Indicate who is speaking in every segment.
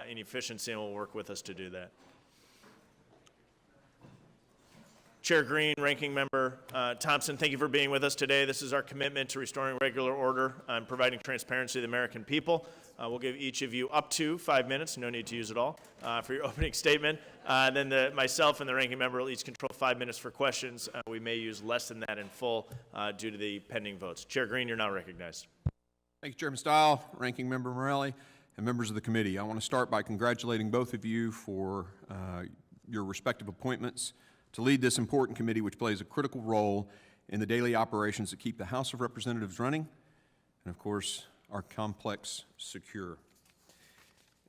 Speaker 1: and efficiency, and will work with us to do that. Chair Green, Ranking Member Thompson, thank you for being with us today. This is our commitment to restoring regular order and providing transparency to the American people. We'll give each of you up to 5 minutes, no need to use it all, for your opening statement. Then myself and the Ranking Member will each control 5 minutes for questions. We may use less than that in full due to the pending votes. Chair Green, you're now recognized.
Speaker 2: Thank you, Chairman Stile, Ranking Member Morelli, and members of the committee. I want to start by congratulating both of you for your respective appointments to lead this important committee, which plays a critical role in the daily operations that keep the House of Representatives running, and of course, our complex secure.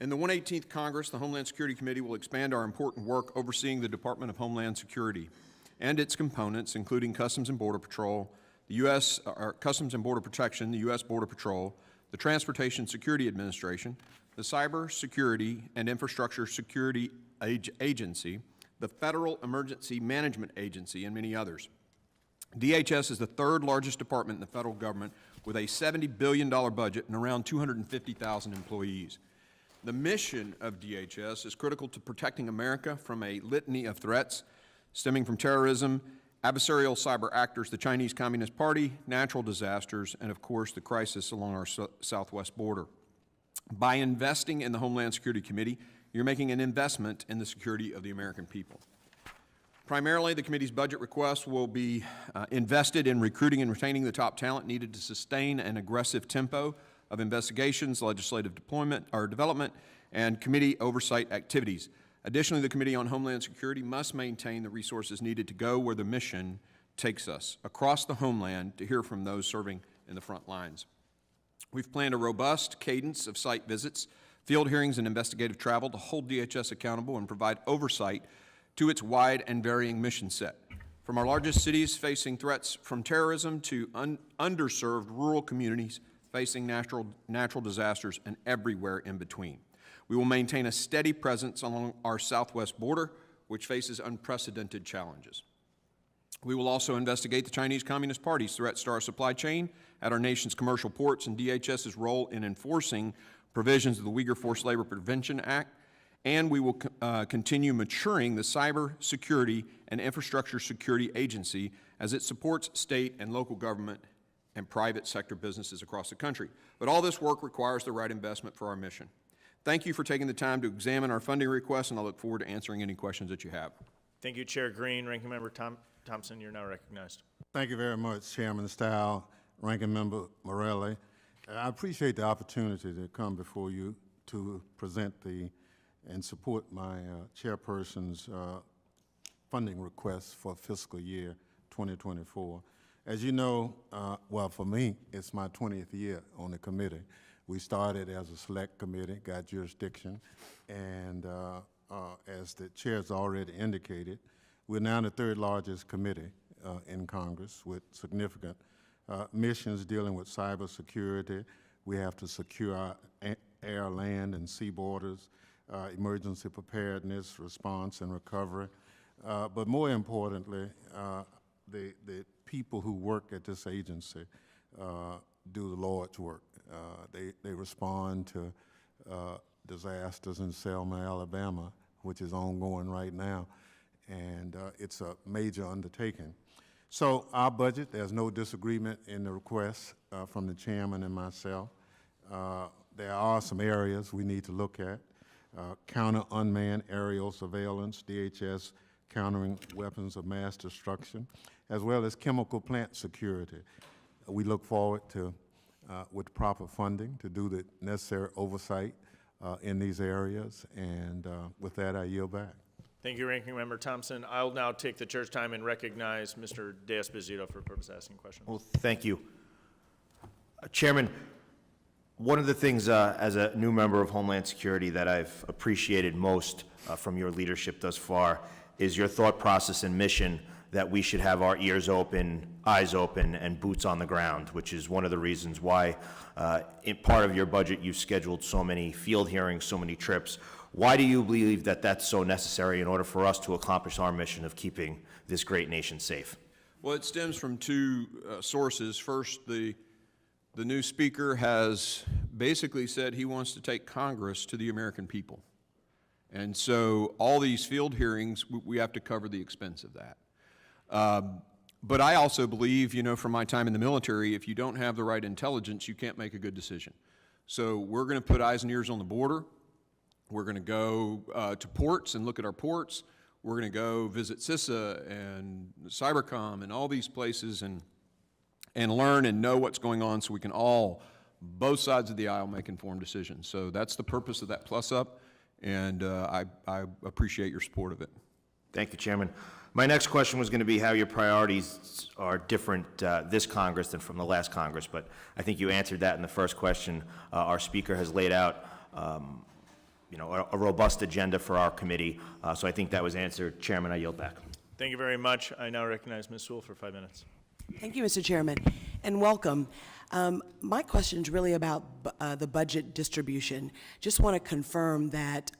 Speaker 2: In the 118th Congress, the Homeland Security Committee will expand our important work overseeing the Department of Homeland Security and its components, including Customs and Border Patrol, the U.S. Customs and Border Protection, the U.S. Border Patrol, the Transportation Security Administration, the Cyber Security and Infrastructure Security Agency, the Federal Emergency Management Agency, and many others. DHS is the third largest department in the federal government with a $70 billion budget and around 250,000 employees. The mission of DHS is critical to protecting America from a litany of threats stemming from terrorism, adversarial cyber actors, the Chinese Communist Party, natural disasters, and of course the crisis along our southwest border. By investing in the Homeland Security Committee, you're making an investment in the security of the American people. Primarily, the committee's budget request will be invested in recruiting and retaining the top talent needed to sustain an aggressive tempo of investigations, legislative development, and committee oversight activities. Additionally, the Committee on Homeland Security must maintain the resources needed to go where the mission takes us, across the homeland, to hear from those serving in the front lines. We've planned a robust cadence of site visits, field hearings, and investigative travel to hold DHS accountable and provide oversight to its wide and varying mission set. From our largest cities facing threats from terrorism to underserved rural communities facing natural disasters and everywhere in between. We will maintain a steady presence along our southwest border, which faces unprecedented challenges. We will also investigate the Chinese Communist Party's threats to our supply chain at our nation's commercial ports and DHS's role in enforcing provisions of the Uyghur Forced Labor Prevention Act, and we will continue maturing the Cyber Security and Infrastructure Security Agency as it supports state and local government and private sector businesses across the country. But all this work requires the right investment for our mission. Thank you for taking the time to examine our funding requests, and I look forward to answering any questions that you have.
Speaker 1: Thank you, Chair Green. Ranking Member Thompson, you're now recognized.
Speaker 3: Thank you very much, Chairman Stile, Ranking Member Morelli. I appreciate the opportunity to come before you to present and support my chairperson's funding request for fiscal year 2024. As you know, well, for me, it's my 20th year on the committee. We started as a select committee, got jurisdiction, and as the chair's already indicated, we're now the third largest committee in Congress with significant missions dealing with cybersecurity. We have to secure our air, land, and sea borders, emergency preparedness, response, and recovery. But more importantly, the people who work at this agency do the Lord's work. They respond to disasters in Selma, Alabama, which is ongoing right now, and it's a major undertaking. So our budget, there's no disagreement in the request from the chairman and myself. There are some areas we need to look at. Counter unmanned aerial surveillance, DHS countering weapons of mass destruction, as well as chemical plant security. We look forward to, with proper funding, to do the necessary oversight in these areas, and with that, I yield back.
Speaker 1: Thank you, Ranking Member Thompson. I'll now take the chair's time and recognize Mr. De-Esposito for the purpose of asking questions.
Speaker 4: Well, thank you. Chairman, one of the things as a new member of Homeland Security that I've appreciated most from your leadership thus far is your thought process and mission that we should have our ears open, eyes open, and boots on the ground, which is one of the reasons why in part of your budget you've scheduled so many field hearings, so many trips. Why do you believe that that's so necessary in order for us to accomplish our mission of keeping this great nation safe?
Speaker 2: Well, it stems from two sources. First, the The new speaker has basically said he wants to take Congress to the American people. And so all these field hearings, we have to cover the expense of that. But I also believe, you know, from my time in the military, if you don't have the right intelligence, you can't make a good decision. So we're going to put eyes and ears on the border. We're going to go to ports and look at our ports. We're going to go visit CISA and Cybercom and all these places and learn and know what's going on so we can all, both sides of the aisle, make informed decisions. So that's the purpose of that plus-up, and I appreciate your support of it.
Speaker 4: Thank you, Chairman. My next question was going to be how your priorities are different this Congress than from the last Congress, but I think you answered that in the first question. Our speaker has laid out you know, a robust agenda for our committee, so I think that was answered. Chairman, I yield back.
Speaker 1: Thank you very much. I now recognize Ms. Sewell for 5 minutes.
Speaker 5: Thank you, Mr. Chairman, and welcome. My question is really about the budget distribution. Just want to confirm that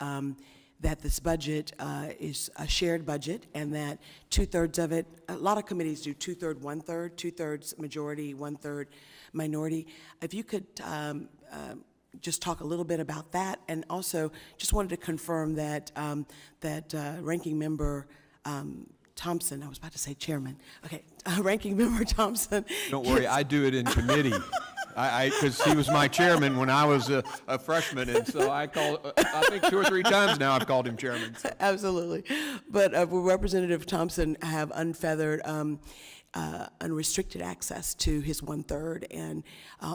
Speaker 5: that this budget is a shared budget, and that 2/3 of it, a lot of committees do 2/3, 1/3, 2/3 majority, 1/3 minority. If you could just talk a little bit about that, and also just wanted to confirm that Ranking Member Thompson, I was about to say Chairman. Okay, Ranking Member Thompson.
Speaker 2: Don't worry, I do it in committee. Because he was my chairman when I was a freshman, and so I think 2 or 3 times now I've called him chairman. So.
Speaker 5: Absolutely. But Representative Thompson have unfeathered, unrestricted access to his 1/3. And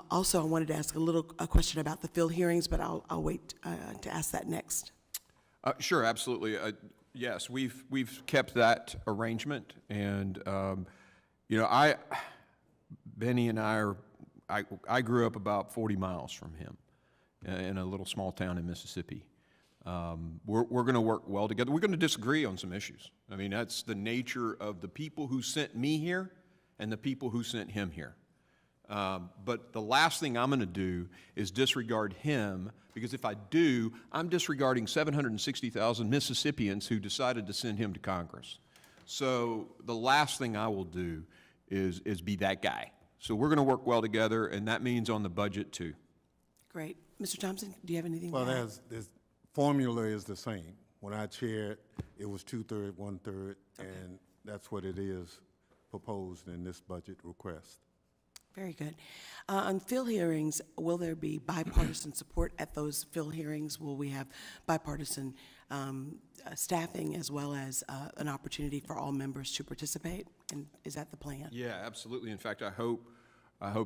Speaker 5: also I wanted to ask a question about the field hearings, but I'll wait to ask that next.
Speaker 2: Sure, absolutely. Yes, we've kept that arrangement, and you know, Bennie and I grew up about 40 miles from him in a little small town in Mississippi. We're going to work well together. We're going to disagree on some issues. I mean, that's the nature of the people who sent me here and the people who sent him here. But the last thing I'm going to do is disregard him, because if I do, I'm disregarding 760,000 Mississippians who decided to send him to Congress. So the last thing I will do is be that guy. So we're going to work well together, and that means on the budget too.
Speaker 5: Great. Mr. Thompson, do you have anything
Speaker 3: Well,
Speaker 5: to add?
Speaker 3: the formula is the same. When I chaired, it was 2/3, 1/3, and that's what it is proposed in this budget request.
Speaker 5: Very good. On field hearings, will there be bipartisan support at those field hearings? Will we have bipartisan staffing as well as an opportunity for all members to participate? And is that the plan?
Speaker 2: Yeah, absolutely. In fact, I hope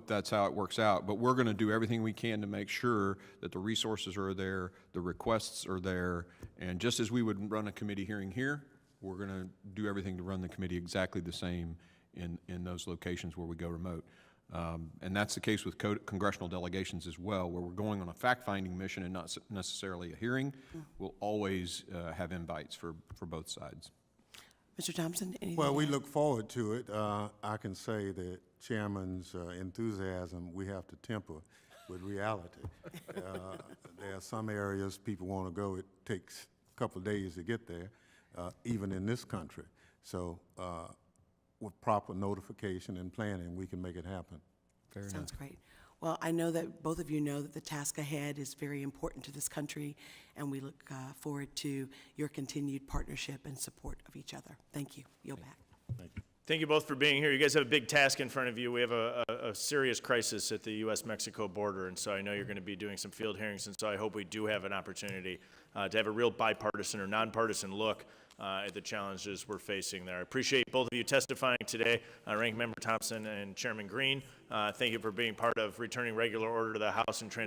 Speaker 2: that's how it works out. But we're going to do everything we can to make sure that the resources are there, the requests are there, and just as we would run a committee hearing here, we're going to do everything to run the committee exactly the same in those locations where we go remote. And that's the case with congressional delegations as well, where we're going on a fact-finding mission and not necessarily a hearing. We'll always have invites for both sides.
Speaker 5: Mr. Thompson, anything?
Speaker 3: Well, we look forward to it. I can say that Chairman's enthusiasm, we have to temper with reality. There are some areas people want to go. It takes a couple of days to get there, even in this country. So with proper notification and planning, we can make it happen.
Speaker 5: Sounds great. Well, I know that both of you know that the task ahead is very important to this country, and we look forward to your continued partnership and support of each other. Thank you. Yield back.
Speaker 3: Thank you.
Speaker 1: Thank you both for being here. You guys have a big task in front of you. We have a serious crisis at the U.S.-Mexico border, and so I know you're going to be doing some field hearings, and so I hope we do have an opportunity to have a real bipartisan or nonpartisan look at the challenges we're facing there. I appreciate both of you testifying today, Ranking Member Thompson and Chairman Green. Thank you for being part of returning regular order to the House and